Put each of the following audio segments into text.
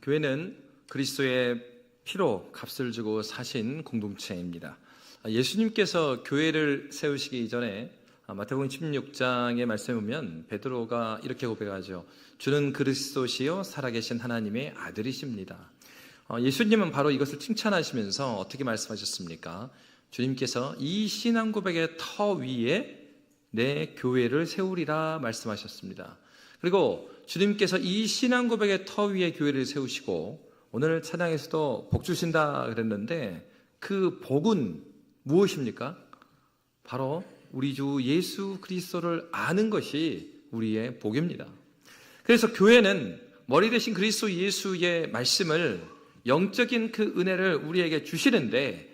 교회는 그리스도의 피로 값을 주고 사신 공동체입니다. 예수님께서 교회를 세우시기 이전에 마태복음 16장의 말씀에 보면 베드로가 이렇게 고백하죠. 주는 그리스도시요 살아계신 하나님의 아들이십니다. 예수님은 바로 이것을 칭찬하시면서 어떻게 말씀하셨습니까? 주님께서 이 신앙 고백의 터 위에 내 교회를 세우리라 말씀하셨습니다. 그리고 주님께서 이 신앙 고백의 터 위에 교회를 세우시고 오늘 찬양에서도 복 주신다 그랬는데 그 복은 무엇입니까? 바로 우리 주 예수 그리스도를 아는 것이 우리의 복입니다. 그래서 교회는 머리 대신 그리스도 예수의 말씀을 영적인 그 은혜를 우리에게 주시는데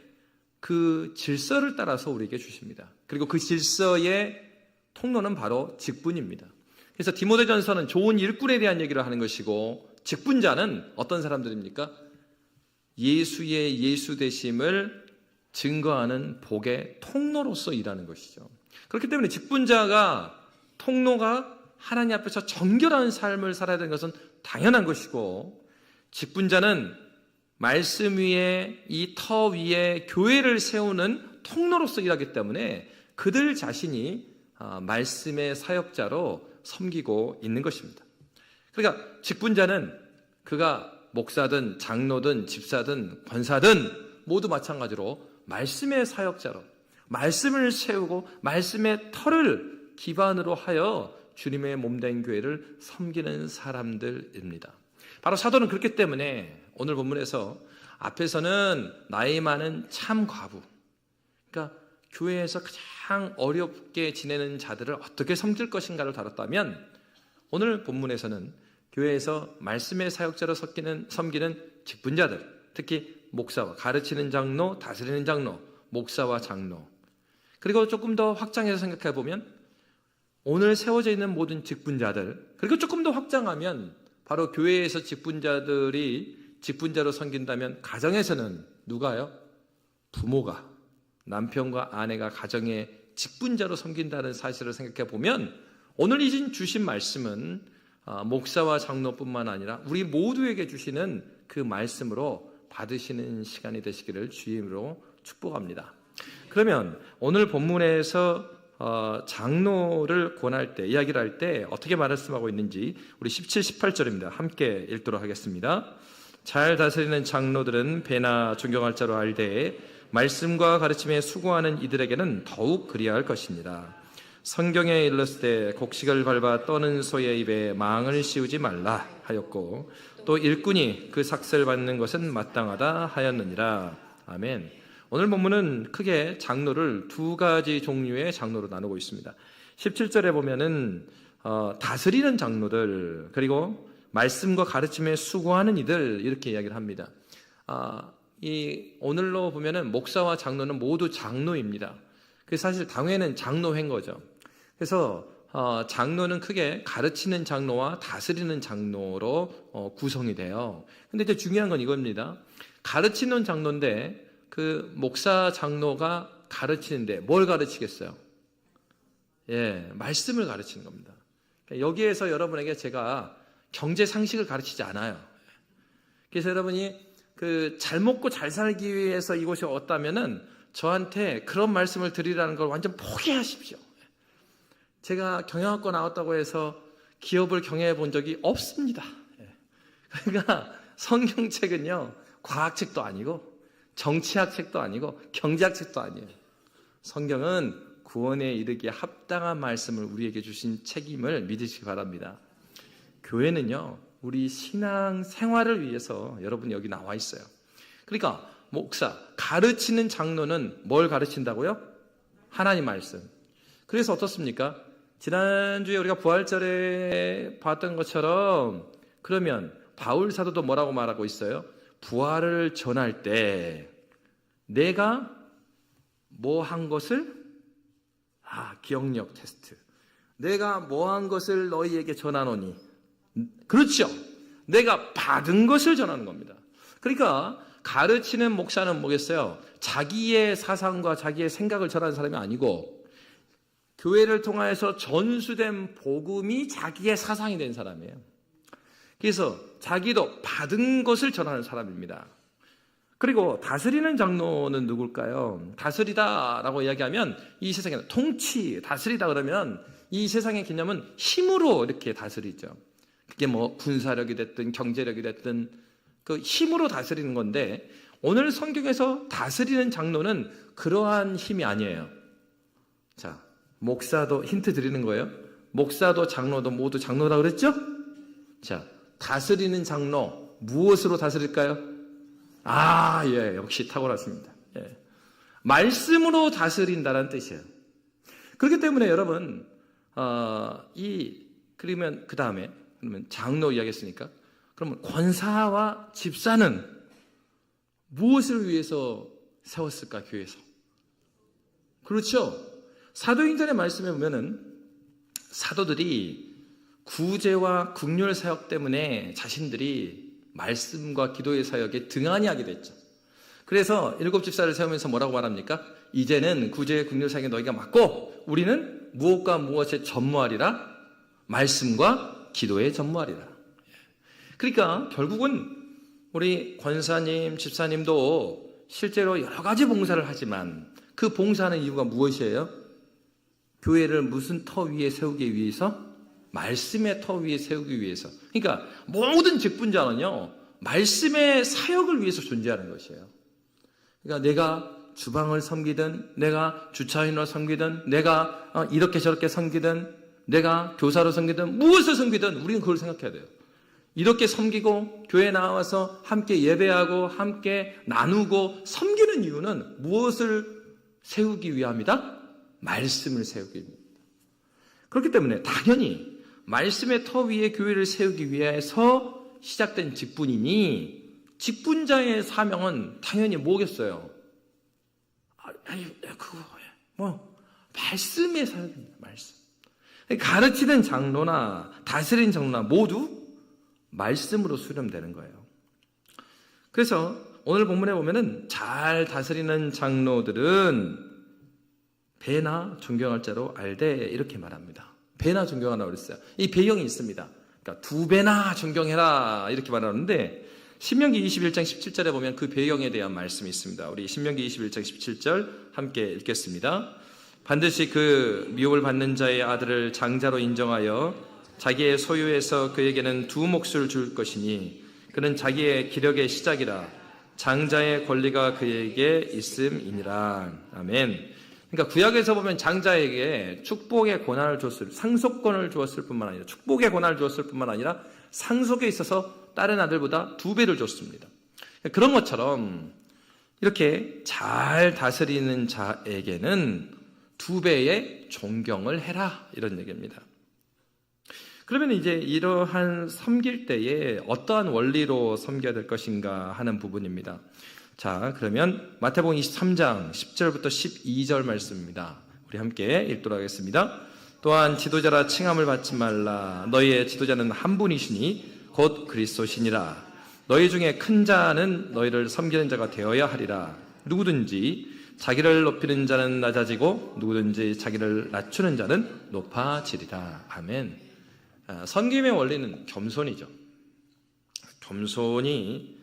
그 질서를 따라서 우리에게 주십니다. 그리고 그 질서의 통로는 바로 직분입니다. 그래서 디모데전서는 좋은 일꾼에 대한 얘기를 하는 것이고 직분자는 어떤 사람들입니까? 예수의 예수 되심을 증거하는 복의 통로로서 일하는 것이죠. 그렇기 때문에 직분자가 통로가 하나님 앞에서 정결한 삶을 살아야 되는 것은 당연한 것이고 직분자는 말씀 위에 이 터 위에 교회를 세우는 통로로서 일하기 때문에 그들 자신이 말씀의 사역자로 섬기고 있는 것입니다. 그러니까 직분자는 그가 목사든 장로든 집사든 권사든 모두 마찬가지로 말씀의 사역자로 말씀을 세우고 말씀의 터를 기반으로 하여 주님의 몸된 교회를 섬기는 사람들입니다. 바로 사도는 그렇기 때문에 오늘 본문에서 앞에서는 나이 많은 참 과부, 그러니까 교회에서 가장 어렵게 지내는 자들을 어떻게 섬길 것인가를 다뤘다면 오늘 본문에서는 교회에서 말씀의 사역자로 섬기는 직분자들, 특히 목사와 가르치는 장로, 다스리는 장로, 목사와 장로, 그리고 조금 더 확장해서 생각해 보면 오늘 세워져 있는 모든 직분자들, 그리고 조금 더 확장하면 바로 교회에서 직분자들이 직분자로 섬긴다면 가정에서는 누가요? 부모가, 남편과 아내가 가정의 직분자로 섬긴다는 사실을 생각해 보면 오늘 주신 말씀은 목사와 장로뿐만 아니라 우리 모두에게 주시는 그 말씀으로 받으시는 시간이 되시기를 주임으로 축복합니다. 그러면 오늘 본문에서 장로를 권할 때, 이야기를 할 때 어떻게 말씀하고 있는지 우리 17, 18절입니다. 함께 읽도록 하겠습니다. 잘 다스리는 장로들은 배나 존경할 자로 알되 말씀과 가르침에 수고하는 이들에게는 더욱 그리할 것입니다. 성경에 일렀을 때 곡식을 밟아 떠는 소의 입에 망을 씌우지 말라 하였고 또 일꾼이 그 삭슬 받는 것은 마땅하다 하였느니라. 아멘. 오늘 본문은 크게 장로를 두 가지 종류의 장로로 나누고 있습니다. 17절에 보면은 다스리는 장로들, 그리고 말씀과 가르침에 수고하는 이들, 이렇게 이야기를 합니다. 이 오늘로 보면은 목사와 장로는 모두 장로입니다. 그래서 사실 당회는 장로회인 거죠. 그래서 장로는 크게 가르치는 장로와 다스리는 장로로 구성이 돼요. 근데 이제 중요한 건 이겁니다. 가르치는 장로인데 그 목사 장로가 가르치는데 뭘 가르치겠어요? 말씀을 가르치는 겁니다. 여기에서 여러분에게 제가 경제 상식을 가르치지 않아요. 그래서 여러분이 그 잘 먹고 잘 살기 위해서 이곳에 왔다면은 저한테 그런 말씀을 드리라는 걸 완전 포기하십시오. 제가 경영학과 나왔다고 해서 기업을 경영해 본 적이 없습니다. 그러니까 성경책은요, 과학책도 아니고 정치학 책도 아니고 경제학 책도 아니에요. 성경은 구원에 이르기에 합당한 말씀을 우리에게 주신 책임을 믿으시기 바랍니다. 교회는요, 우리 신앙 생활을 위해서 여러분 여기 나와 있어요. 그러니까 목사, 가르치는 장로는 뭘 가르친다고요? 하나님 말씀. 그래서 어떻습니까? 지난주에 우리가 부활절에 봤던 것처럼 그러면 바울 사도도 뭐라고 말하고 있어요? 부활을 전할 때 내가 뭐 한 것을? 기억력 테스트. 내가 뭐 한 것을 너희에게 전하노니? 그렇죠. 내가 받은 것을 전하는 겁니다. 그러니까 가르치는 목사는 뭐겠어요? 자기의 사상과 자기의 생각을 전하는 사람이 아니고 교회를 통하여서 전수된 복음이 자기의 사상이 된 사람이에요. 그래서 자기도 받은 것을 전하는 사람입니다. 그리고 다스리는 장로는 누굴까요? 다스리다라고 이야기하면 이 세상에 통치, 다스리다 그러면 이 세상의 개념은 힘으로 이렇게 다스리죠. 그게 뭐 군사력이 됐든 경제력이 됐든 그 힘으로 다스리는 건데, 오늘 성경에서 다스리는 장로는 그러한 힘이 아니에요. 자, 목사도 힌트 드리는 거예요. 목사도 장로도 모두 장로라 그랬죠? 자, 다스리는 장로 무엇으로 다스릴까요? 예, 역시 탁월하십니다. 예. 말씀으로 다스린다는 뜻이에요. 그렇기 때문에 여러분, 그러면 그 다음에 그러면 장로 이야기했으니까, 그러면 권사와 집사는 무엇을 위해서 세웠을까, 교회에서? 그렇죠. 사도행전의 말씀에 보면은 사도들이 구제와 국률 사역 때문에 자신들이 말씀과 기도의 사역에 등한히 하게 됐죠. 그래서 7 집사를 세우면서 뭐라고 말합니까? 이제는 구제의 국률 사역에 너희가 맡고 우리는 무엇과 무엇에 전무하리라? 말씀과 기도에 전무하리라. 그러니까 결국은 우리 권사님, 집사님도 실제로 여러 가지 봉사를 하지만 그 봉사하는 이유가 무엇이에요? 교회를 무슨 터 위에 세우기 위해서? 말씀의 터 위에 세우기 위해서. 그러니까 모든 직분자는요, 말씀의 사역을 위해서 존재하는 것이에요. 그러니까 내가 주방을 섬기든, 내가 주차인으로 섬기든, 내가 이렇게 저렇게 섬기든, 내가 교사로 섬기든, 무엇을 섬기든 우리는 그걸 생각해야 돼요. 이렇게 섬기고 교회에 나와서 함께 예배하고 함께 나누고 섬기는 이유는 무엇을 세우기 위함이다? 말씀을 세우기 위함입니다. 그렇기 때문에 당연히 말씀의 터 위에 교회를 세우기 위해서 시작된 직분이니 직분자의 사명은 당연히 뭐겠어요? 말씀의 사역입니다. 말씀. 가르치는 장로나 다스리는 장로나 모두 말씀으로 수렴되는 거예요. 그래서 오늘 본문에 보면은 잘 다스리는 장로들은 배나 존경할 자로 알되 이렇게 말합니다. 배나 존경하라고 그랬어요. 이 배경이 있습니다. 그러니까 2배나 존경해라 이렇게 말하는데 신명기 21장 17절에 보면 그 배경에 대한 말씀이 있습니다. 우리 신명기 21장 17절 함께 읽겠습니다. 반드시 그 미혹을 받는 자의 아들을 장자로 인정하여 자기의 소유에서 그에게는 2 몫을 줄 것이니 그는 자기의 기력의 시작이라 장자의 권리가 그에게 있음이니라. 아멘. 그러니까 구약에서 보면 장자에게 축복의 권한을 줬을, 상속권을 주었을 뿐만 아니라 축복의 권한을 주었을 뿐만 아니라 상속에 있어서 다른 아들보다 2배를 줬습니다. 그런 것처럼 이렇게 잘 다스리는 자에게는 2배의 존경을 해라 이런 얘기입니다. 그러면 이제 이러한 섬길 때에 어떠한 원리로 섬겨야 될 것인가 하는 부분입니다. 자, 그러면 마태복음 23장 10절부터 12절 말씀입니다. 우리 함께 읽도록 하겠습니다. 또한 지도자라 칭함을 받지 말라. 너희의 지도자는 한 분이시니 곧 그리스도시니라. 너희 중에 큰 자는 너희를 섬기는 자가 되어야 하리라. 누구든지 자기를 높이는 자는 낮아지고 누구든지 자기를 낮추는 자는 높아지리라. 아멘. 섬김의 원리는 겸손이죠. 겸손이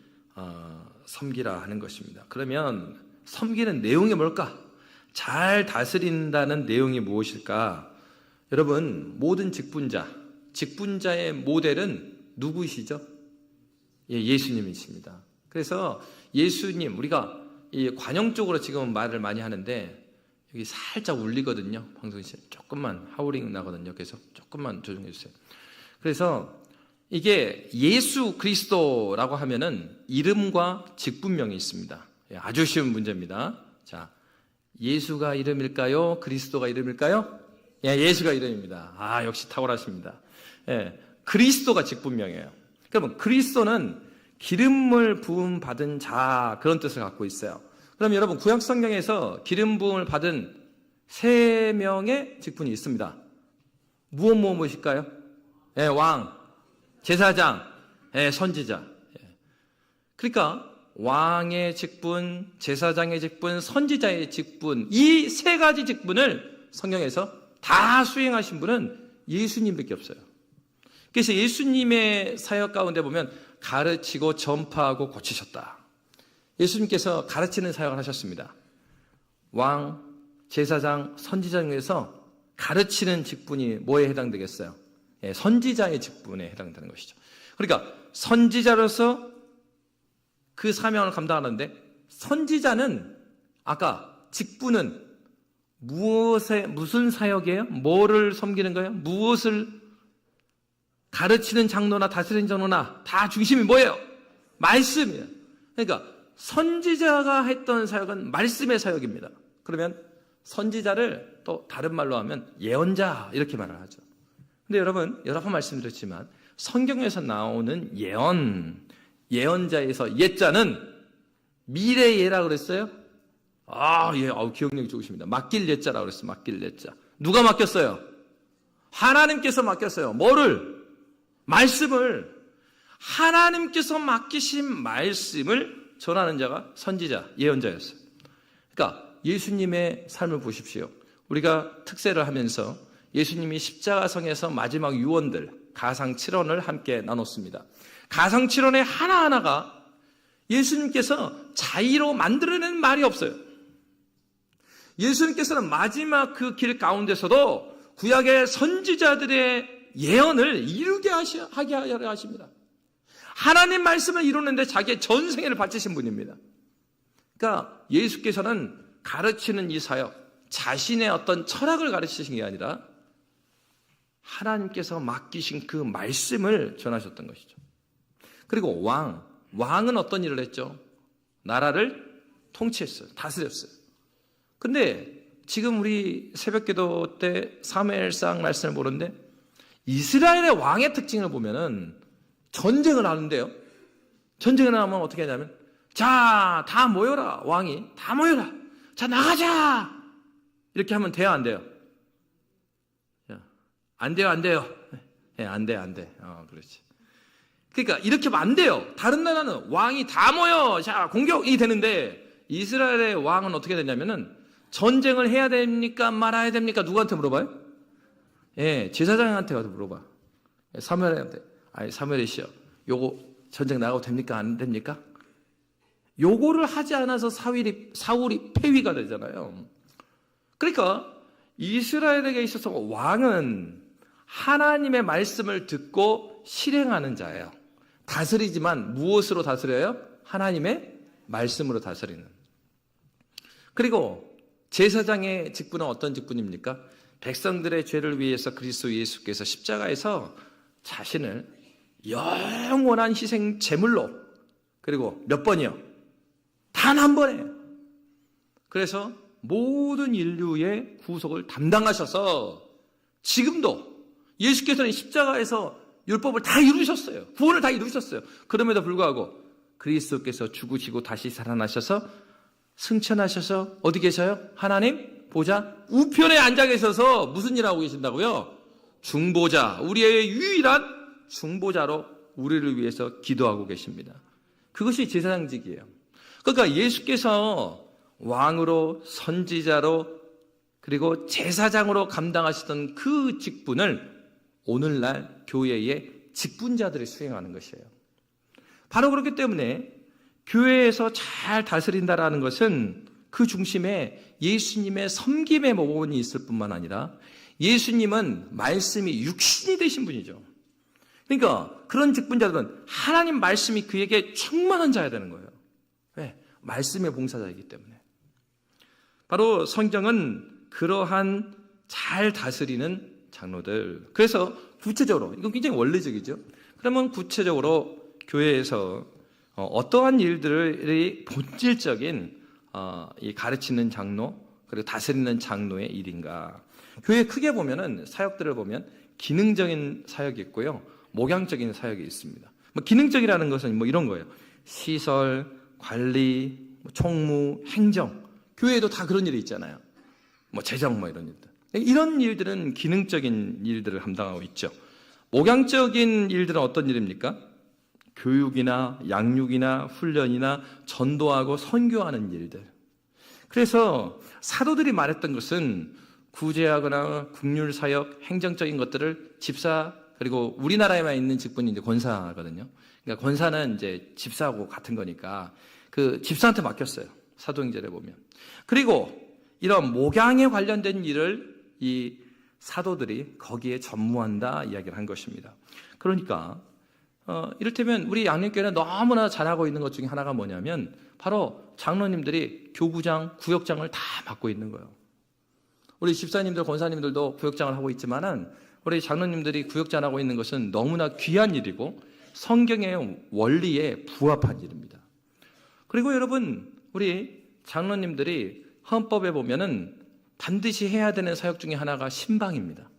섬기라 하는 것입니다. 그러면 섬기는 내용이 뭘까? 잘 다스린다는 내용이 무엇일까? 여러분, 모든 직분자의 모델은 누구이시죠? 예수님이십니다. 그래서 예수님, 우리가 이 관용적으로 지금 말을 많이 하는데 여기 살짝 울리거든요. 방송실 조금만 하우링 나거든요. 그래서 조금만 조정해 주세요. 그래서 이게 예수 그리스도라고 하면은 이름과 직분명이 있습니다. 아주 쉬운 문제입니다. 자, 예수가 이름일까요? 그리스도가 이름일까요? 예수가 이름입니다. 역시 탁월하십니다. 그리스도가 직분명이에요. 그러면 그리스도는 기름을 부음 받은 자, 그런 뜻을 갖고 있어요. 그럼 여러분, 구약 성경에서 기름 부음을 받은 3명의 직분이 있습니다. 무엇일까요? 왕, 제사장, 선지자. 그러니까 왕의 직분, 제사장의 직분, 선지자의 직분, 이 3가지 직분을 성경에서 다 수행하신 분은 예수님밖에 없어요. 그래서 예수님의 사역 가운데 보면 가르치고 전파하고 고치셨다. 예수님께서 가르치는 사역을 하셨습니다. 왕, 제사장, 선지자 중에서 가르치는 직분이 뭐에 해당되겠어요? 선지자의 직분에 해당되는 것이죠. 그러니까 선지자로서 그 사명을 감당하는데, 선지자는 아까 직분은 무슨 사역이에요? 뭐를 섬기는 거예요? 무엇을 가르치는 장로나 다스리는 장로나 다 중심이 뭐예요? 말씀이에요. 그러니까 선지자가 했던 사역은 말씀의 사역입니다. 그러면 선지자를 또 다른 말로 하면 예언자 이렇게 말을 하죠. 근데 여러분, 여러 번 말씀드렸지만 성경에서 나오는 예언자에서 예자는 미래의 예라고 그랬어요? 기억력이 좋으십니다. 맡길 예자라고 그랬어요. 맡길 예자. 누가 맡겼어요? 하나님께서 맡겼어요. 뭐를? 말씀을. 하나님께서 맡기신 말씀을 전하는 자가 선지자, 예언자였어요. 그러니까 예수님의 삶을 보십시오. 우리가 특세를 하면서 예수님이 십자가성에서 마지막 유언들, 가상 7원을 함께 나눴습니다. 가상 7원의 하나하나가 예수님께서 자의로 만들어낸 말이 없어요. 예수님께서는 마지막 그 길 가운데서도 구약의 선지자들의 예언을 이루게 하게 하려 하십니다. 하나님 말씀을 이루는데 자기의 전생애를 바치신 분입니다. 그러니까 예수께서는 가르치는 이 사역, 자신의 어떤 철학을 가르치신 게 아니라 하나님께서 맡기신 그 말씀을 전하셨던 것이죠. 그리고 왕은 어떤 일을 했죠? 나라를 통치했어요. 다스렸어요. 근데 지금 우리 새벽기도 때 사무엘상 말씀을 보는데 이스라엘의 왕의 특징을 보면은 전쟁을 하는데요. 전쟁을 하면 어떻게 하냐면, 자, 다 모여라. 왕이 다 모여라. 자, 나가자. 이렇게 하면 돼요, 안 돼요? 안 돼요, 안 돼요. 안 돼. 그렇지. 그러니까 이렇게 하면 안 돼요. 다른 나라는 왕이 다 모여. 자, 공격이 되는데 이스라엘의 왕은 어떻게 되냐면은 전쟁을 해야 됩니까? 말아야 됩니까? 누구한테 물어봐요? 제사장한테 가서 물어봐. 사무엘한테. 사무엘이시여, 요거 전쟁 나가도 됩니까? 안 됩니까? 요거를 하지 않아서 사울이 폐위가 되잖아요. 그러니까 이스라엘에게 있어서 왕은 하나님의 말씀을 듣고 실행하는 자예요. 다스리지만 무엇으로 다스려요? 하나님의 말씀으로 다스리는. 그리고 제사장의 직분은 어떤 직분입니까? 백성들의 죄를 위해서 그리스도 예수께서 십자가에서 자신을 영원한 희생 제물로, 그리고 몇 번이요? 단 한 번에. 그래서 모든 인류의 구속을 담당하셔서 지금도 예수께서는 십자가에서 율법을 다 이루셨어요. 구원을 다 이루셨어요. 그럼에도 불구하고 그리스도께서 죽으시고 다시 살아나셔서 승천하셔서 어디 계셔요? 하나님 보좌 우편에 앉아 계셔서 무슨 일하고 계신다고요? 중보자, 우리의 유일한 중보자로 우리를 위해서 기도하고 계십니다. 그것이 제사장직이에요. 그러니까 예수께서 왕으로, 선지자로, 그리고 제사장으로 감당하시던 그 직분을 오늘날 교회의 직분자들이 수행하는 것이에요. 바로 그렇기 때문에 교회에서 잘 다스린다라는 것은 그 중심에 예수님의 섬김의 모본이 있을 뿐만 아니라 예수님은 말씀이 육신이 되신 분이죠. 그러니까 그런 직분자들은 하나님 말씀이 그에게 충만한 자야 되는 거예요. 왜? 말씀의 봉사자이기 때문에. 바로 성경은 그러한 잘 다스리는 장로들. 그래서 구체적으로, 이건 굉장히 원리적이죠. 그러면 구체적으로 교회에서 어떠한 일들이 본질적인 이 가르치는 장로, 그리고 다스리는 장로의 일인가. 교회 크게 보면은 사역들을 보면 기능적인 사역이 있고요, 목양적인 사역이 있습니다. 기능적이라는 것은 이런 거예요. 시설, 관리, 총무, 행정. 교회에도 다 그런 일이 있잖아요. 재정 이런 일들. 이런 일들은 기능적인 일들을 감당하고 있죠. 목양적인 일들은 어떤 일입니까? 교육이나 양육이나 훈련이나 전도하고 선교하는 일들. 그래서 사도들이 말했던 것은 구제하거나 국률사역, 행정적인 것들을 집사, 그리고 우리나라에만 있는 직분이 이제 권사거든요. 그러니까 권사는 이제 집사하고 같은 거니까 그 집사한테 맡겼어요. 사도행전에 보면. 그리고 이런 목양에 관련된 일을 이 사도들이 거기에 전무한다 이야기를 한 것입니다. 그러니까 이를테면 우리 양림교회는 너무나 잘하고 있는 것 중에 하나가 뭐냐면 바로 장로님들이 교구장, 구역장을 다 맡고 있는 거예요. 우리 집사님들, 권사님들도 구역장을 하고 있지만은 우리 장로님들이 구역장 하고 있는 것은 너무나 귀한 일이고 성경의 원리에 부합한 일입니다. 그리고 여러분, 우리 장로님들이 헌법에 보면은 반드시 해야 되는 사역 중에 하나가 신방입니다.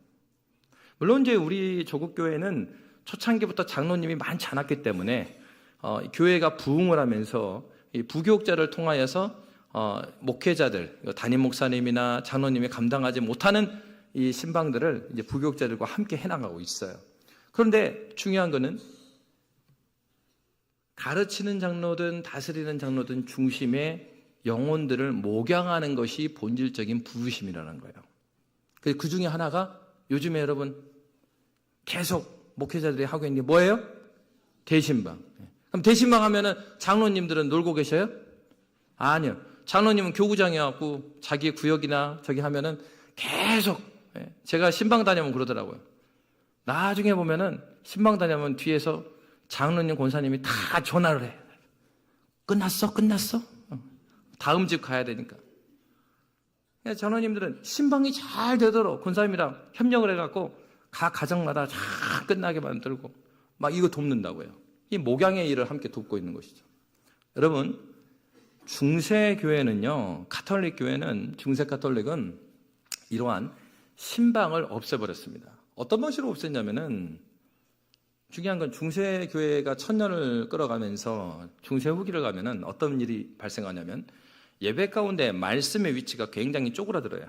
물론 이제 우리 조국교회는 초창기부터 장로님이 많지 않았기 때문에 교회가 부흥을 하면서 이 부교육자를 통하여서 목회자들, 담임 목사님이나 장로님이 감당하지 못하는 이 신방들을 이제 부교육자들과 함께 해나가고 있어요. 그런데 중요한 거는 가르치는 장로든 다스리는 장로든 중심에 영혼들을 목양하는 것이 본질적인 부르심이라는 거예요. 그 중에 하나가 요즘에 여러분 계속 목회자들이 하고 있는 게 뭐예요? 대신방. 그럼 대신방 하면은 장로님들은 놀고 계셔요? 아니요. 장로님은 교구장에 갖고 자기 구역이나 저기 하면은 계속, 제가 신방 다녀면 그러더라고요. 나중에 보면은 신방 다녀면 뒤에서 장로님, 권사님이 다 전화를 해. 끝났어? 끝났어? 다음 집 가야 되니까. 장로님들은 신방이 잘 되도록 권사님이랑 협력을 해갖고 각 가정마다 잘 끝나게 만들고 막 이거 돕는다고요. 이 목양의 일을 함께 돕고 있는 것이죠. 여러분, 중세교회는요, 가톨릭 교회는, 중세 가톨릭은 이러한 신방을 없애버렸습니다. 어떤 방식으로 없앴냐면은, 중요한 건 중세교회가 1000년을 끌어가면서 중세 후기를 가면은 어떤 일이 발생하냐면 예배 가운데 말씀의 위치가 굉장히 쪼그라들어요.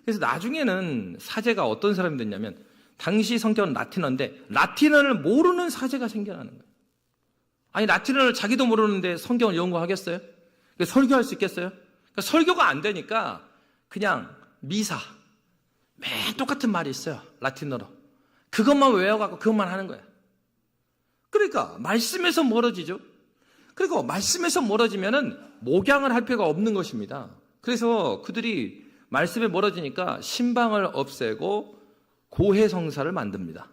그래서 나중에는 사제가 어떤 사람이 됐냐면 당시 성경은 라틴어인데 라틴어를 모르는 사제가 생겨나는 거예요. 아니 라틴어를 자기도 모르는데 성경을 연구하겠어요? 설교할 수 있겠어요? 그러니까 설교가 안 되니까 그냥 미사 매일 똑같은 말이 있어요. 라틴어로. 그것만 외워갖고 그것만 하는 거야. 그러니까 말씀에서 멀어지죠. 그리고 말씀에서 멀어지면은 목양을 할 필요가 없는 것입니다. 그래서 그들이 말씀에 멀어지니까 신방을 없애고 고해성사를 만듭니다.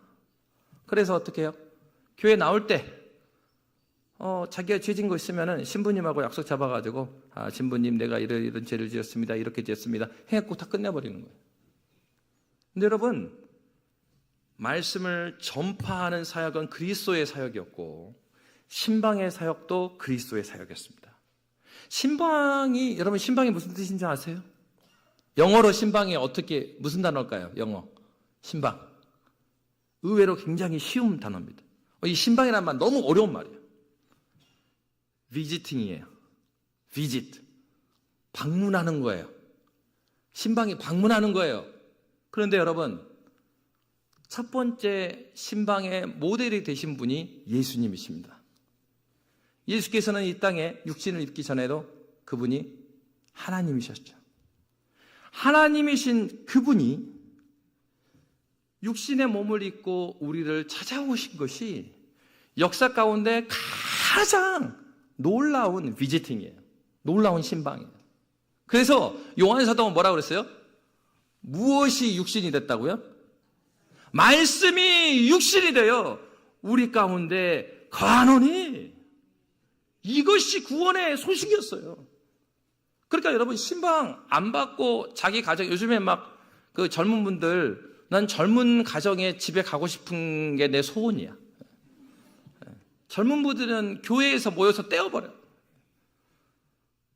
그래서 어떻게 해요? 교회 나올 때 자기가 죄진 거 있으면은 신부님하고 약속 잡아가지고 신부님 내가 이런 죄를 지었습니다. 이렇게 지었습니다. 해갖고 다 끝내버리는 거예요. 근데 여러분 말씀을 전파하는 사역은 그리스도의 사역이었고 신방의 사역도 그리스도의 사역이었습니다. 여러분 신방이 무슨 뜻인지 아세요? 영어로 신방이 어떻게 무슨 단어일까요? 영어 신방. 의외로 굉장히 쉬운 단어입니다. 이 신방이라는 말 너무 어려운 말이에요. 비지팅이에요. 비짓. 방문하는 거예요. 신방이 방문하는 거예요. 그런데 여러분 첫 번째 신방의 모델이 되신 분이 예수님이십니다. 예수께서는 이 땅에 육신을 입기 전에도 그분이 하나님이셨죠. 하나님이신 그분이 육신의 몸을 입고 우리를 찾아오신 것이 역사 가운데 가장 놀라운 비지팅이에요. 놀라운 신방이에요. 그래서 요한 사도가 뭐라고 그랬어요? 무엇이 육신이 됐다고요? 말씀이 육신이 되어 우리 가운데 거하노니 이것이 구원의 소식이었어요. 그러니까 여러분 신방 안 받고 자기 가정 요즘에 막 그 젊은 분들 난 젊은 가정에 집에 가고 싶은 게 내 소원이야. 젊은 분들은 교회에서 모여서 떼어버려.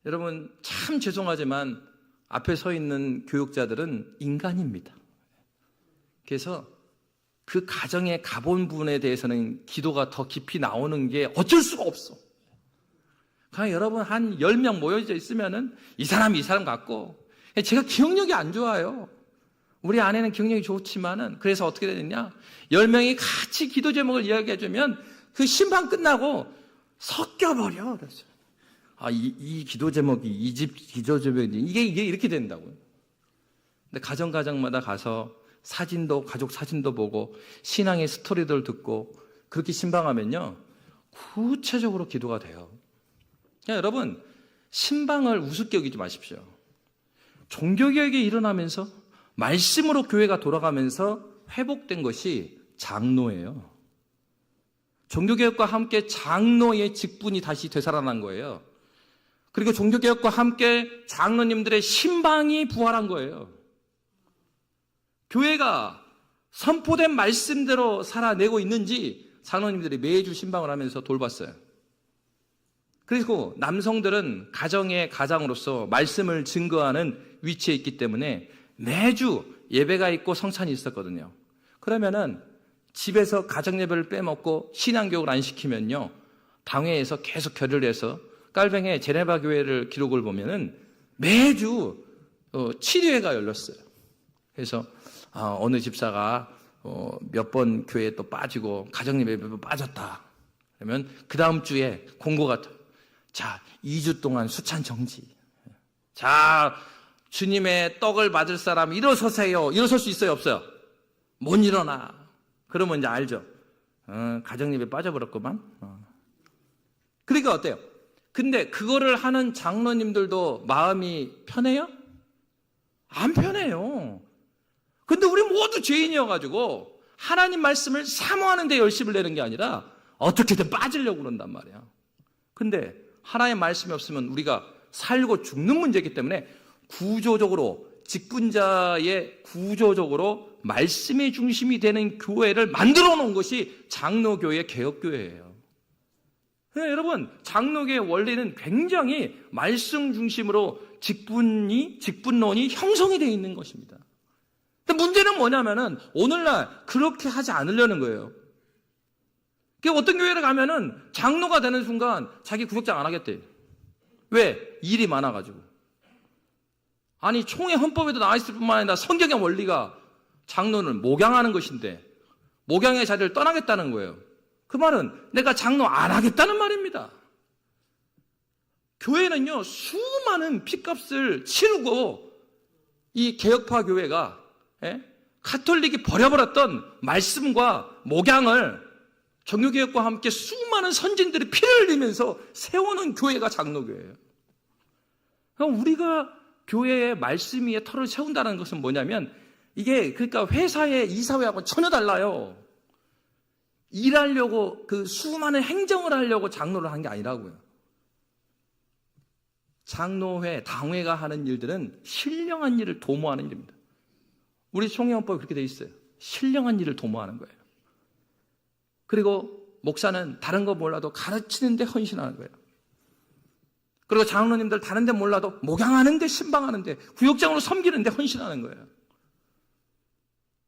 여러분 참 죄송하지만 앞에 서 있는 교육자들은 인간입니다. 그래서 그 가정에 가본 분에 대해서는 기도가 더 깊이 나오는 게 어쩔 수가 없어. 그냥 여러분 한 10명 모여져 있으면은 이 사람 같고 제가 기억력이 안 좋아요. 우리 아내는 기억력이 좋지만은 그래서 어떻게 되느냐 10명이 같이 기도 제목을 이야기해주면 그 신방 끝나고 섞여버려. 그래서 이 기도 제목이 이 집 기도 제목이 이게 이렇게 된다고요. 근데 가정마다 가서 사진도, 가족 사진도 보고 신앙의 스토리들 듣고 그렇게 신방하면요, 구체적으로 기도가 돼요. 그러니까 여러분, 신방을 우습게 여기지 마십시오. 종교개혁이 일어나면서 말씀으로 교회가 돌아가면서 회복된 것이 장로예요. 종교개혁과 함께 장로의 직분이 다시 되살아난 거예요. 그리고 종교개혁과 함께 장로님들의 신방이 부활한 거예요. 교회가 선포된 말씀대로 살아내고 있는지 장로님들이 매주 신방을 하면서 돌봤어요. 그리고 남성들은 가정의 가장으로서 말씀을 증거하는 위치에 있기 때문에 매주 예배가 있고 성찬이 있었거든요. 그러면은 집에서 가정예배를 빼먹고 신앙교육을 안 시키면요, 당회에서 계속 결의를 해서 깔뱅의 제네바 교회를 기록을 보면은 매주 치료회가 열렸어요. 그래서 어느 집사가 몇 번 교회에 또 빠지고 가정예배도 빠졌다. 그러면 그 다음 주에 공고가 자, 2주 동안 수찬 정지. 자, 주님의 떡을 받을 사람 일어서세요. 일어설 수 있어요, 없어요? 못 일어나. 그러면 이제 알죠. 가정예배 빠져버렸구만. 그러니까 어때요? 근데 그거를 하는 장로님들도 마음이 편해요? 안 편해요. 근데 우리 모두 죄인이어가지고 하나님 말씀을 사모하는 데 열심을 내는 게 아니라 어떻게든 빠지려고 그런단 말이야. 근데 하나님의 말씀이 없으면 우리가 살고 죽는 문제이기 때문에 구조적으로, 직분자의 구조적으로 말씀의 중심이 되는 교회를 만들어 놓은 것이 장로교회, 개혁교회예요. 그러니까 여러분, 장로교의 원리는 굉장히 말씀 중심으로 직분론이 형성이 되어 있는 것입니다. 근데 문제는 뭐냐면은 오늘날 그렇게 하지 않으려는 거예요. 어떤 교회를 가면은 장로가 되는 순간 자기 구역장 안 하겠대. 왜? 일이 많아가지고. 아니, 총회 헌법에도 나와 있을 뿐만 아니라 성경의 원리가 장로는 목양하는 것인데 목양의 자리를 떠나겠다는 거예요. 그 말은 내가 장로 안 하겠다는 말입니다. 교회는요, 수많은 핏값을 치르고 이 개혁파 교회가 가톨릭이 버려버렸던 말씀과 목양을 종교개혁과 함께 수많은 선진들이 피를 흘리면서 세우는 교회가 장로교회예요. 우리가 교회의 말씀 위에 터를 세운다는 것은 뭐냐면 이게 그러니까 회사의 이사회하고 전혀 달라요. 일하려고 그 수많은 행정을 하려고 장로를 한 게 아니라고요. 장로회, 당회가 하는 일들은 신령한 일을 도모하는 일입니다. 우리 총회헌법이 그렇게 돼 있어요. 신령한 일을 도모하는 거예요. 그리고 목사는 다른 거 몰라도 가르치는 데 헌신하는 거예요. 그리고 장로님들 다른 데 몰라도 목양하는 데, 신방하는 데, 구역장으로 섬기는 데 헌신하는 거예요.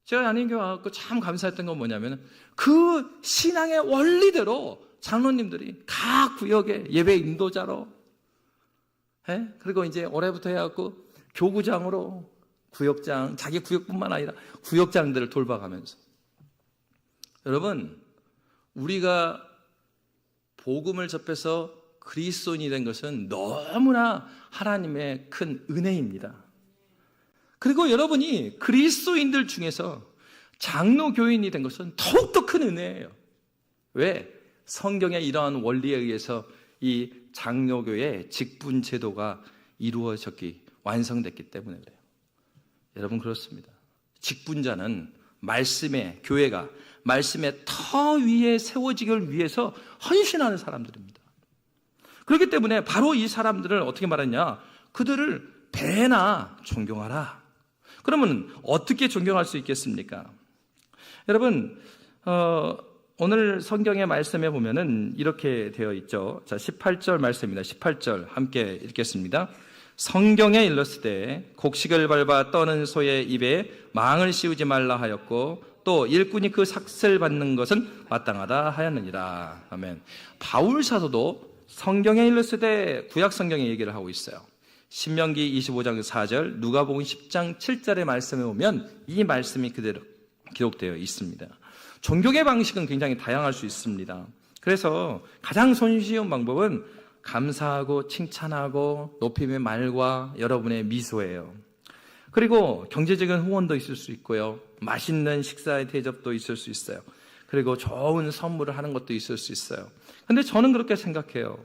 제가 양림교회 와서 참 감사했던 건 뭐냐면 그 신앙의 원리대로 장로님들이 각 구역에 예배 인도자로, 그리고 이제 올해부터 해갖고 교구장으로 구역장, 자기 구역뿐만 아니라 구역장들을 돌봐가면서. 여러분, 우리가 복음을 접해서 그리스도인이 된 것은 너무나 하나님의 큰 은혜입니다. 그리고 여러분이 그리스도인들 중에서 장로교인이 된 것은 더욱더 큰 은혜예요. 왜? 성경의 이러한 원리에 의해서 이 장로교의 직분 제도가 완성됐기 때문에 그래요. 여러분, 그렇습니다. 직분자는 교회가 말씀의 터 위에 세워지기를 위해서 헌신하는 사람들입니다. 그렇기 때문에 바로 이 사람들을 어떻게 말하냐? 그들을 배나 존경하라. 그러면 어떻게 존경할 수 있겠습니까? 여러분, 오늘 성경의 말씀에 보면은 이렇게 되어 있죠. 자, 18절 말씀입니다. 18절 함께 읽겠습니다. 성경에 일렀으되 곡식을 밟아 떠는 소의 입에 망을 씌우지 말라 하였고 또 일꾼이 그 삭슬 받는 것은 마땅하다 하였느니라. 아멘. 바울 사도도 성경에 일렀으되 구약 성경의 얘기를 하고 있어요. 신명기 25장 4절, 누가복음 10장 7절의 말씀에 보면 이 말씀이 그대로 기록되어 있습니다. 종교의 방식은 굉장히 다양할 수 있습니다. 그래서 가장 손쉬운 방법은 감사하고 칭찬하고 높임의 말과 여러분의 미소예요. 그리고 경제적인 후원도 있을 수 있고요. 맛있는 식사의 대접도 있을 수 있어요. 그리고 좋은 선물을 하는 것도 있을 수 있어요. 근데 저는 그렇게 생각해요.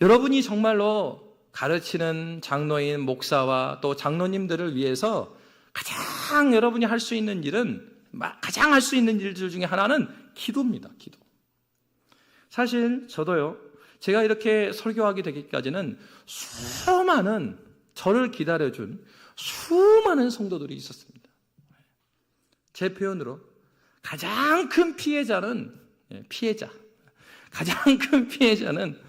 여러분이 정말로 가르치는 장로인, 목사와 또 장로님들을 위해서 가장 여러분이 할 수 있는 일은, 가장 할 수 있는 일들 중에 하나는 기도입니다. 기도. 사실 저도요, 제가 이렇게 설교하게 되기까지는 수많은, 저를 기다려준 수많은 성도들이 있었습니다. 제 표현으로 가장 큰 피해자는, 가장 큰 피해자는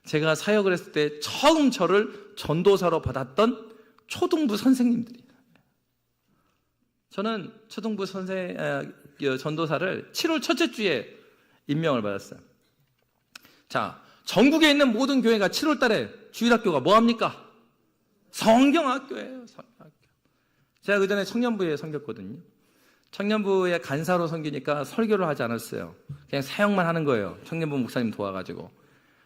제가 사역을 했을 때 처음 저를 전도사로 받았던 초등부 선생님들이에요. 저는 초등부 전도사를 7월 첫째 주에 임명을 받았어요. 자, 전국에 있는 모든 교회가 7월 달에 주일학교가 뭐합니까? 성경학교예요. 성경학교. 제가 그 전에 청년부에 섬겼거든요. 청년부에 간사로 섬기니까 설교를 하지 않았어요. 그냥 사역만 하는 거예요. 청년부 목사님 도와가지고.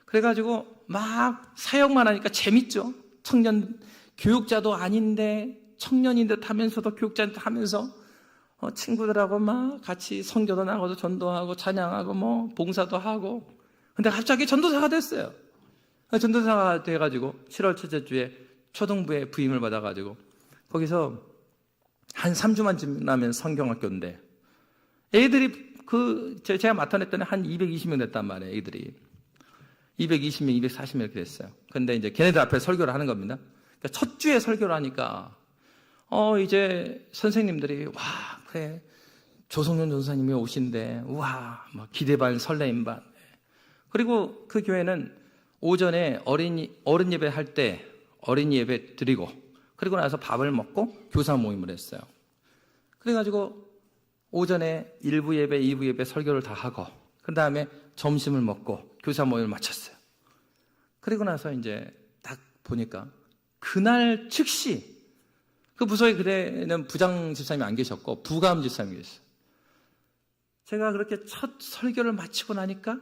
그래가지고 막 사역만 하니까 재밌죠. 청년 교육자도 아닌데 청년인 듯 하면서도 교육자인 듯 하면서 친구들하고 막 같이 선교도 나가고 전도하고 찬양하고 뭐 봉사도 하고. 근데 갑자기 전도사가 됐어요. 전도사가 돼가지고 7월 첫째 주에 초등부에 부임을 받아가지고 거기서 한 3주만 지나면 성경학교인데 애들이 제가 맡아냈더니 한 220명 됐단 말이에요. 애들이 220명, 240명 이렇게 됐어요. 근데 이제 걔네들 앞에 설교를 하는 겁니다. 그러니까 첫 주에 설교를 하니까 이제 선생님들이 와 그래 조성현 전사님이 오신대. 우와 막 기대 반 설레임 반. 그리고 그 교회는 오전에 어른 예배 할 때 어린이 예배 드리고 그리고 나서 밥을 먹고 교사 모임을 했어요. 그래가지고 오전에 1부 예배, 2부 예배 설교를 다 하고 그 다음에 점심을 먹고 교사 모임을 마쳤어요. 그리고 나서 이제 딱 보니까 그날 즉시 그 부서에 그때는 부장 집사님이 안 계셨고 부감 집사님이 계셨어요. 제가 그렇게 첫 설교를 마치고 나니까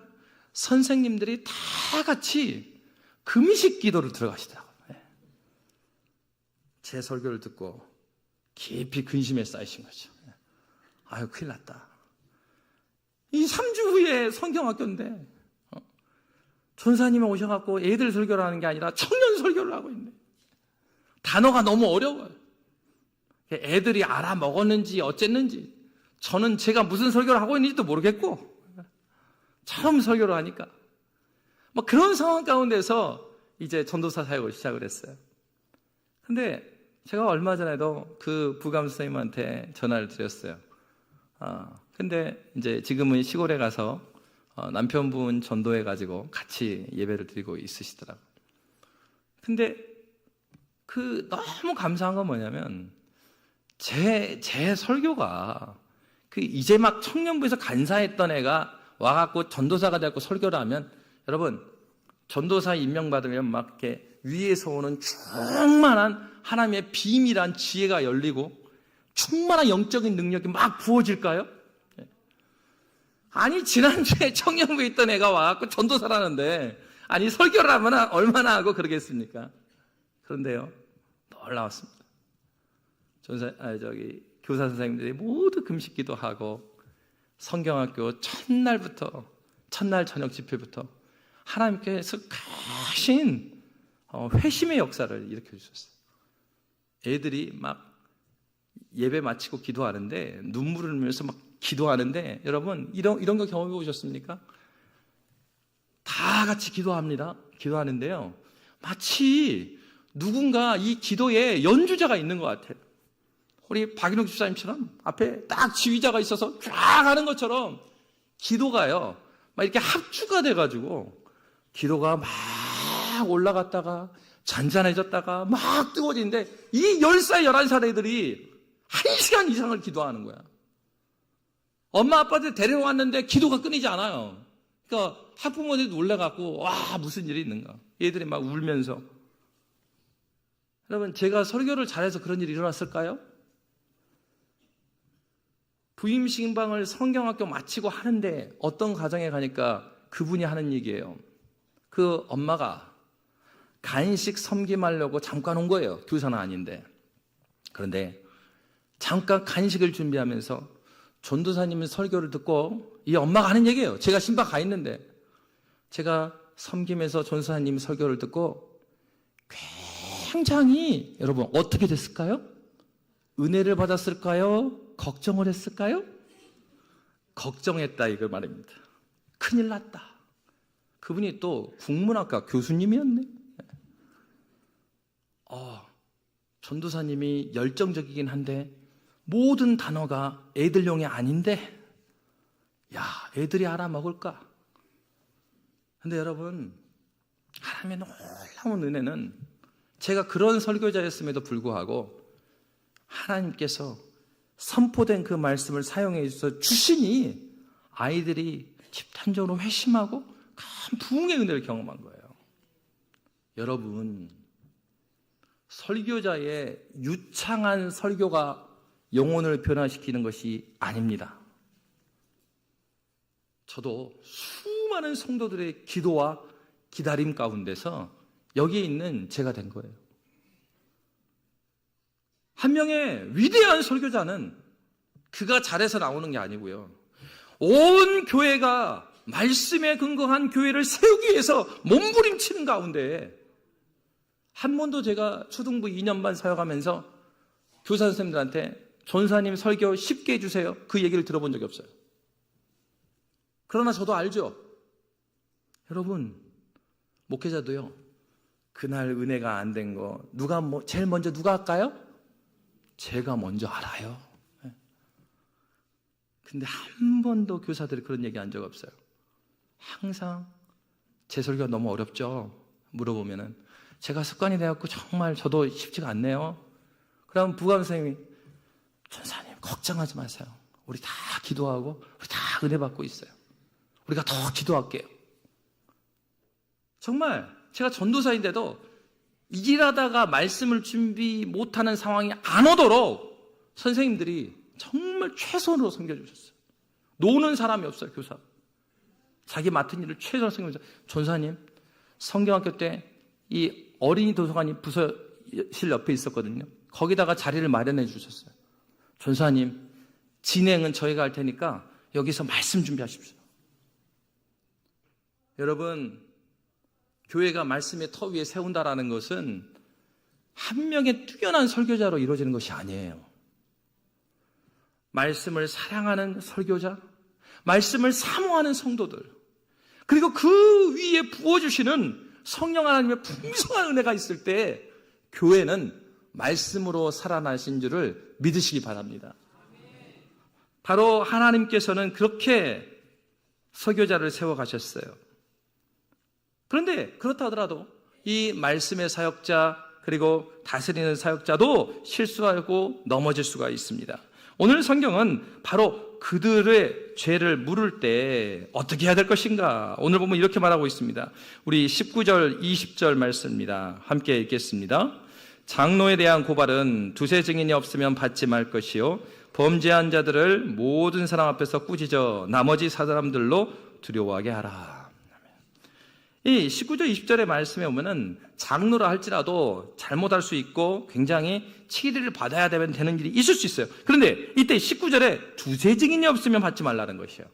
선생님들이 다 같이 금식 기도를 들어가시더라고요. 제 설교를 듣고 깊이 근심에 쌓이신 거죠. 아유 큰일 났다. 이 3주 후에 성경학교인데 전사님이 오셔갖고 애들 설교를 하는 게 아니라 청년 설교를 하고 있네. 단어가 너무 어려워요. 애들이 알아먹었는지 어쨌는지 저는 제가 무슨 설교를 하고 있는지도 모르겠고 처음 설교를 하니까 뭐 그런 상황 가운데서 이제 전도사 사역을 시작을 했어요. 근데 제가 얼마 전에도 그 부감 선생님한테 전화를 드렸어요. 근데 이제 지금은 시골에 가서 남편분 전도해가지고 같이 예배를 드리고 있으시더라고요. 근데 너무 감사한 건 뭐냐면 제 설교가 이제 막 청년부에서 간사했던 애가 와갖고 전도사가 되고 설교를 하면 여러분 전도사 임명받으면 막 이렇게 위에서 오는 충만한 하나님의 비밀한 지혜가 열리고 충만한 영적인 능력이 막 부어질까요? 아니 지난주에 청년부에 있던 애가 와갖고 전도사라는데 아니 설교를 하면 얼마나 하고 그러겠습니까? 그런데요 놀라웠습니다. 교사 선생님들이 모두 금식기도 하고 성경학교 첫날 저녁 집회부터 하나님께서 크신 회심의 역사를 일으켜 주셨어요. 애들이 막 예배 마치고 기도하는데 눈물을 흘리면서 막 기도하는데 여러분 이런 거 경험해 보셨습니까? 다 같이 기도하는데요 마치 누군가 이 기도에 연주자가 있는 것 같아요. 우리 박인욱 집사님처럼 앞에 딱 지휘자가 있어서 쫙 하는 것처럼 기도가요 막 이렇게 합주가 돼가지고 기도가 막 올라갔다가 잔잔해졌다가 막 뜨거워지는데 이 10살, 11살 애들이 1시간 이상을 기도하는 거야. 엄마 아빠들 데려왔는데 기도가 끊이지 않아요. 그러니까 학부모들이 놀라갖고 와 무슨 일이 있는가. 얘들이 막 울면서. 여러분 제가 설교를 잘해서 그런 일이 일어났을까요? 부임신방을 성경학교 마치고 하는데 어떤 가정에 가니까 그분이 하는 얘기예요. 그 엄마가 간식 섬김하려고 잠깐 온 거예요. 교사는 아닌데. 그런데 잠깐 간식을 준비하면서 전도사님의 설교를 듣고, 이 엄마가 하는 얘기예요. 제가 신방 가 있는데 제가 섬기면서 전도사님 설교를 듣고 굉장히, 여러분 어떻게 됐을까요? 은혜를 받았을까요? 걱정을 했을까요? 걱정했다, 이걸 말입니다. 큰일 났다. 그분이 또 국문학과 교수님이었네. 전도사님이 열정적이긴 한데 모든 단어가 애들용이 아닌데, 야, 애들이 알아먹을까? 근데 여러분, 하나님의 놀라운 은혜는, 제가 그런 설교자였음에도 불구하고 하나님께서 선포된 그 말씀을 사용해 주시니 아이들이 집단적으로 회심하고 큰 부흥의 은혜를 경험한 거예요. 여러분, 설교자의 유창한 설교가 영혼을 변화시키는 것이 아닙니다. 저도 수많은 성도들의 기도와 기다림 가운데서 여기에 있는 제가 된 거예요. 한 명의 위대한 설교자는 그가 잘해서 나오는 게 아니고요, 온 교회가 말씀에 근거한 교회를 세우기 위해서 몸부림치는 가운데, 한 번도 제가 초등부 2년 반 사역하면서 교사 선생님들한테 전사님 설교 쉽게 해주세요, 그 얘기를 들어본 적이 없어요. 그러나 저도 알죠. 여러분, 목회자도요, 그날 은혜가 안 된 거 제일 먼저 누가 할까요? 제가 먼저 알아요. 근데 한 번도 교사들이 그런 얘기 한 적 없어요. 항상 제 설교가 너무 어렵죠? 물어보면은 제가 습관이 되었고 정말 저도 쉽지가 않네요. 그럼 부감 선생님이, 전사님 걱정하지 마세요. 우리 다 기도하고 우리 다 은혜 받고 있어요. 우리가 더 기도할게요. 정말 제가 전도사인데도 일하다가 말씀을 준비 못하는 상황이 안 오도록 선생님들이 정말 최선으로 섬겨주셨어요. 노는 사람이 없어요. 교사 자기 맡은 일을 최선으로 섬겨주셨어요. 전사님, 성경학교 때 이 어린이 도서관이 부서실 옆에 있었거든요. 거기다가 자리를 마련해 주셨어요. 전사님, 진행은 저희가 할 테니까 여기서 말씀 준비하십시오. 여러분, 교회가 말씀의 터 위에 세운다라는 것은 한 명의 뛰어난 설교자로 이루어지는 것이 아니에요. 말씀을 사랑하는 설교자, 말씀을 사모하는 성도들, 그리고 그 위에 부어주시는 성령 하나님의 풍성한 은혜가 있을 때 교회는 말씀으로 살아나신 줄을 믿으시기 바랍니다. 바로 하나님께서는 그렇게 설교자를 세워가셨어요. 그런데 그렇다 하더라도 이 말씀의 사역자, 그리고 다스리는 사역자도 실수하고 넘어질 수가 있습니다. 오늘 성경은 바로 그들의 죄를 물을 때 어떻게 해야 될 것인가, 오늘 보면 이렇게 말하고 있습니다. 우리 19절 20절 말씀입니다. 함께 읽겠습니다. 장로에 대한 고발은 두세 증인이 없으면 받지 말 것이요, 범죄한 자들을 모든 사람 앞에서 꾸짖어 나머지 사람들로 두려워하게 하라. 이 19절 20절의 말씀에 보면은 장로라 할지라도 잘못할 수 있고 굉장히 치리를 받아야 되는 일이 있을 수 있어요. 그런데 이때 19절에 두세 증인이 없으면 받지 말라는 것이에요.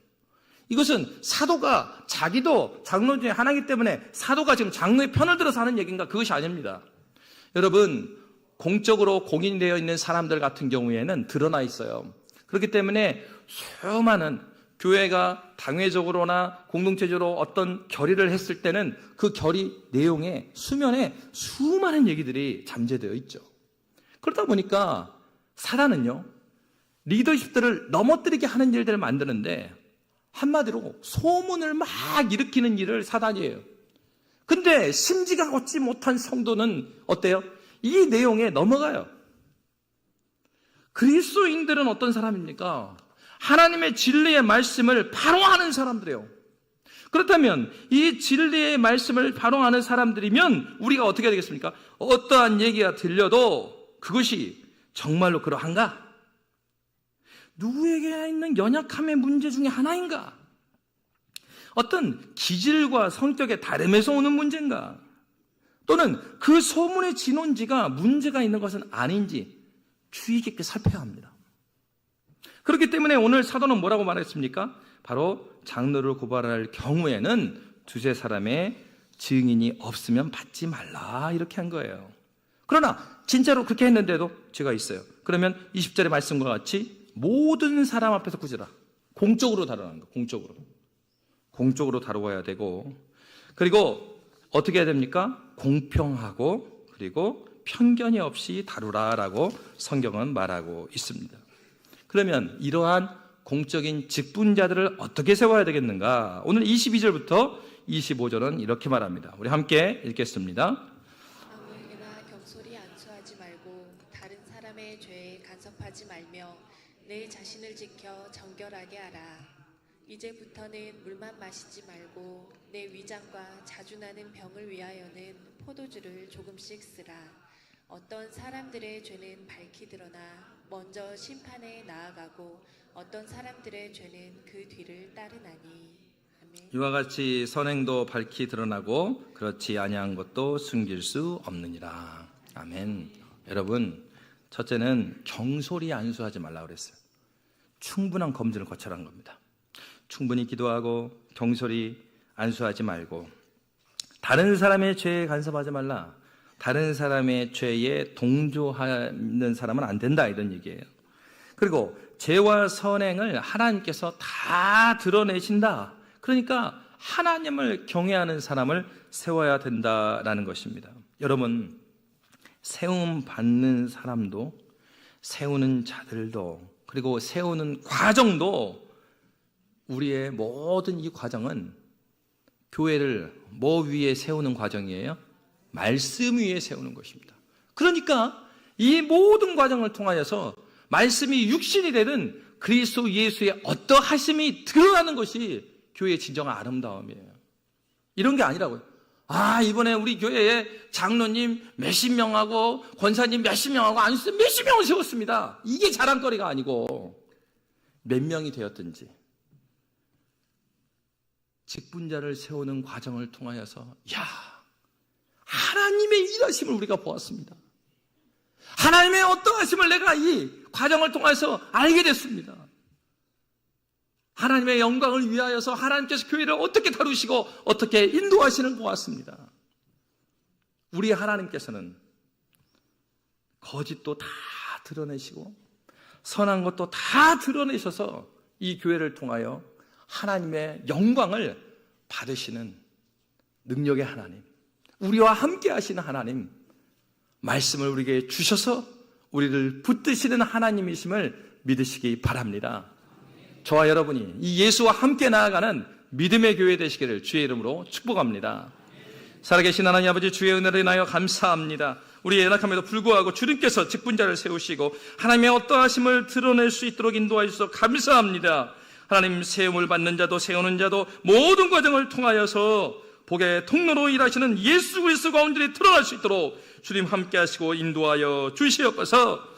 이것은 사도가 자기도 장로 중에 하나이기 때문에 사도가 지금 장로의 편을 들어서 하는 얘기인가? 그것이 아닙니다. 여러분, 공적으로 공인되어 있는 사람들 같은 경우에는 드러나 있어요. 그렇기 때문에 수많은 교회가 당회적으로나 공동체적으로 어떤 결의를 했을 때는 그 결의 내용에 수면에 수많은 얘기들이 잠재되어 있죠. 그러다 보니까 사단은요, 리더십들을 넘어뜨리게 하는 일들을 만드는데 한마디로 소문을 막 일으키는 일을 사단이 해요. 근데 심지가 걷지 못한 성도는 어때요? 이 내용에 넘어가요. 그리스도인들은 어떤 사람입니까? 하나님의 진리의 말씀을 발언하는 사람들이에요. 그렇다면 이 진리의 말씀을 발언하는 사람들이면 우리가 어떻게 해야 되겠습니까? 어떠한 얘기가 들려도 그것이 정말로 그러한가? 누구에게 있는 연약함의 문제 중에 하나인가? 어떤 기질과 성격의 다름에서 오는 문제인가? 또는 그 소문의 진원지가 문제가 있는 것은 아닌지 주의 깊게 살펴야 합니다. 그렇기 때문에 오늘 사도는 뭐라고 말했습니까? 바로 장로를 고발할 경우에는 두세 사람의 증인이 없으면 받지 말라, 이렇게 한 거예요. 그러나 진짜로 그렇게 했는데도 죄가 있어요. 그러면 20절의 말씀과 같이 모든 사람 앞에서 꾸짖어라. 공적으로 다루는 거. 공적으로 다루어야 되고, 그리고 어떻게 해야 됩니까? 공평하고 그리고 편견이 없이 다루라라고 성경은 말하고 있습니다. 그러면 이러한 공적인 직분자들을 어떻게 세워야 되겠는가? 오늘 22절부터 25절은 이렇게 말합니다. 우리 함께 읽겠습니다. 아무에게나 경솔히 안수하지 말고 다른 사람의 죄에 간섭하지 말며 내 자신을 지켜 정결하게 하라. 이제부터는 물만 마시지 말고 내 위장과 자주 나는 병을 위하여는 포도주를 조금씩 쓰라. 어떤 사람들의 죄는 밝히 드러나 먼저 심판에 나아가고 어떤 사람들의 죄는 그 뒤를 따르나니. 아멘. 이와 같이 선행도 밝히 드러나고 그렇지 아니한 것도 숨길 수 없느니라. 아멘. 여러분, 첫째는 경솔히 안수하지 말라 그랬어요. 충분한 검증을 거쳐라는 겁니다. 충분히 기도하고 경솔히 안수하지 말고 다른 사람의 죄에 간섭하지 말라. 다른 사람의 죄에 동조하는 사람은 안 된다, 이런 얘기예요. 그리고 죄와 선행을 하나님께서 다 드러내신다. 그러니까 하나님을 경외하는 사람을 세워야 된다라는 것입니다. 여러분, 세움 받는 사람도, 세우는 자들도, 그리고 세우는 과정도, 우리의 모든 이 과정은 교회를 뭐 위에 세우는 과정이에요? 말씀 위에 세우는 것입니다. 그러니까 이 모든 과정을 통하여서 말씀이 육신이 되는 그리스도 예수의 어떠하심이 드러나는 것이 교회의 진정한 아름다움이에요. 이런 게 아니라고요. 이번에 우리 교회에 장로님 몇십 명하고 권사님 몇십 명하고 안수 몇십 명을 세웠습니다. 이게 자랑거리가 아니고 몇 명이 되었든지 직분자를 세우는 과정을 통하여서 하나님의 일하심을 우리가 보았습니다. 하나님의 어떠하심을 내가 이 과정을 통해서 알게 됐습니다. 하나님의 영광을 위하여서 하나님께서 교회를 어떻게 다루시고 어떻게 인도하시는 것 같습니다. 우리 하나님께서는 거짓도 다 드러내시고 선한 것도 다 드러내셔서 이 교회를 통하여 하나님의 영광을 받으시는 능력의 하나님, 우리와 함께 하시는 하나님, 말씀을 우리에게 주셔서 우리를 붙드시는 하나님이심을 믿으시기 바랍니다. 저와 여러분이 이 예수와 함께 나아가는 믿음의 교회 되시기를 주의 이름으로 축복합니다. 살아계신 하나님 아버지, 주의 은혜를 인하여 감사합니다. 우리의 연약함에도 불구하고 주님께서 직분자를 세우시고 하나님의 어떠하심을 드러낼 수 있도록 인도하여 주셔서 감사합니다. 하나님, 세움을 받는 자도 세우는 자도 모든 과정을 통하여서 복의 통로로 일하시는 예수 그리스도가 온전히 드러날 수 있도록 주님 함께 하시고 인도하여 주시옵소서.